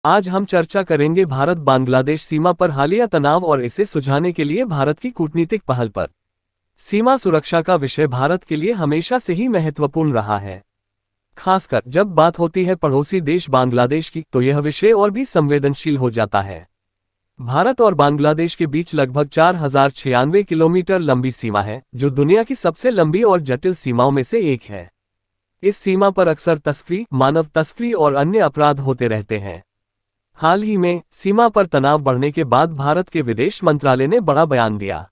आज हम चर्चा करेंगे भारत बांग्लादेश सीमा पर हालिया तनाव और इसे सुलझाने के लिए भारत की कूटनीतिक पहल पर। सीमा सुरक्षा का विषय भारत के लिए हमेशा से ही महत्वपूर्ण रहा है। खासकर जब बात होती है पड़ोसी देश बांग्लादेश की, तो यह विषय और भी संवेदनशील हो जाता है। भारत और बांग्लादेश के बीच लगभग 4096 किलोमीटर लंबी सीमा है, जो दुनिया की सबसे लंबी और जटिल सीमाओं में से एक है। इस सीमा पर अक्सर तस्करी, मानव तस्करी और अन्य अपराध होते रहते हैं। हाल ही में सीमा पर तनाव बढ़ने के बाद भारत के विदेश मंत्रालय ने बड़ा बयान दिया।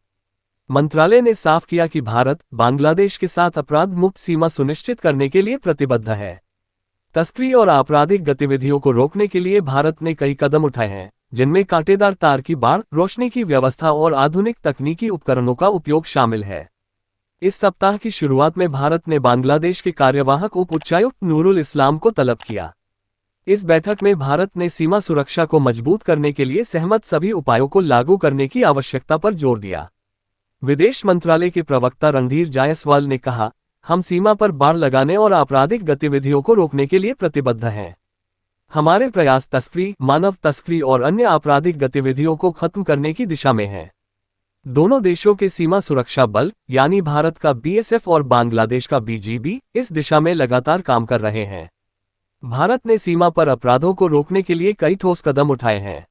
मंत्रालय ने साफ किया कि भारत बांग्लादेश के साथ अपराध मुक्त सीमा सुनिश्चित करने के लिए प्रतिबद्ध है। तस्करी और आपराधिक गतिविधियों को रोकने के लिए भारत ने कई कदम उठाए हैं, जिनमें कांटेदार तार की बाड़, रोशनी की व्यवस्था और आधुनिक तकनीकी उपकरणों का उपयोग शामिल है। इस सप्ताह की शुरुआत में भारत ने बांग्लादेश के कार्यवाहक उप उच्चायुक्त नूरुल इस्लाम को तलब किया। इस बैठक में भारत ने सीमा सुरक्षा को मजबूत करने के लिए सहमत सभी उपायों को लागू करने की आवश्यकता पर जोर दिया। विदेश मंत्रालय के प्रवक्ता रणधीर जायसवाल ने कहा, हम सीमा पर बाड़ लगाने और आपराधिक गतिविधियों को रोकने के लिए प्रतिबद्ध हैं। हमारे प्रयास तस्करी, मानव तस्करी और अन्य आपराधिक गतिविधियों को खत्म करने की दिशा में हैं। दोनों देशों के सीमा सुरक्षा बल यानी भारत का बीएसएफ और बांग्लादेश का बीजीबी इस दिशा में लगातार काम कर रहे हैं। भारत ने सीमा पर अपराधों को रोकने के लिए कई ठोस कदम उठाए हैं।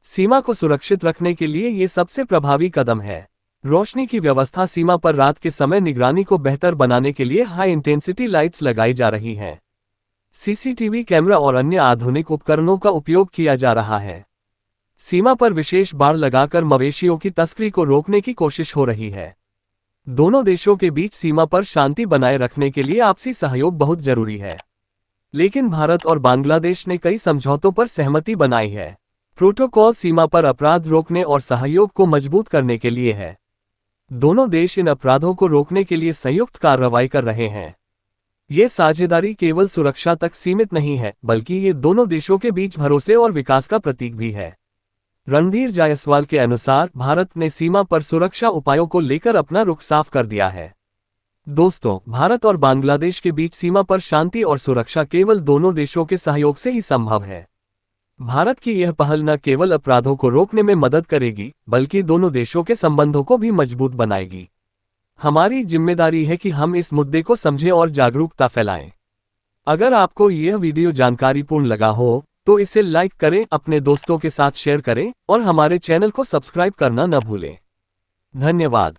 सीमा को सुरक्षित रखने के लिए ये सबसे प्रभावी कदम है। रोशनी की व्यवस्था सीमा पर रात के समय निगरानी को बेहतर बनाने के लिए हाई इंटेंसिटी लाइट्स लगाई जा रही हैं। सीसीटीवी कैमरा और अन्य आधुनिक उपकरणों का उपयोग किया जा रहा है। सीमा पर विशेष बाड़ लगाकर मवेशियों की तस्करी को रोकने की कोशिश हो रही है। दोनों देशों के बीच सीमा पर शांति बनाए रखने के लिए आपसी सहयोग बहुत जरूरी है। लेकिन भारत और बांग्लादेश ने कई समझौतों पर सहमति बनाई है। प्रोटोकॉल सीमा पर अपराध रोकने और सहयोग को मजबूत करने के लिए है। दोनों देश इन अपराधों को रोकने के लिए संयुक्त कार्रवाई कर रहे हैं। ये साझेदारी केवल सुरक्षा तक सीमित नहीं है, बल्कि ये दोनों देशों के बीच भरोसे और विकास का प्रतीक भी है। रणधीर जायसवाल के अनुसार भारत ने सीमा पर सुरक्षा उपायों को लेकर अपना रुख साफ कर दिया है। दोस्तों, भारत और बांग्लादेश के बीच सीमा पर शांति और सुरक्षा केवल दोनों देशों के सहयोग से ही संभव है। भारत की यह पहल न केवल अपराधों को रोकने में मदद करेगी, बल्कि दोनों देशों के संबंधों को भी मजबूत बनाएगी। हमारी जिम्मेदारी है कि हम इस मुद्दे को समझें और जागरूकता फैलाएं। अगर आपको यह वीडियो जानकारीपूर्ण लगा हो, तो इसे लाइक करें, अपने दोस्तों के साथ शेयर करें और हमारे चैनल को सब्सक्राइब करना न भूलें। धन्यवाद।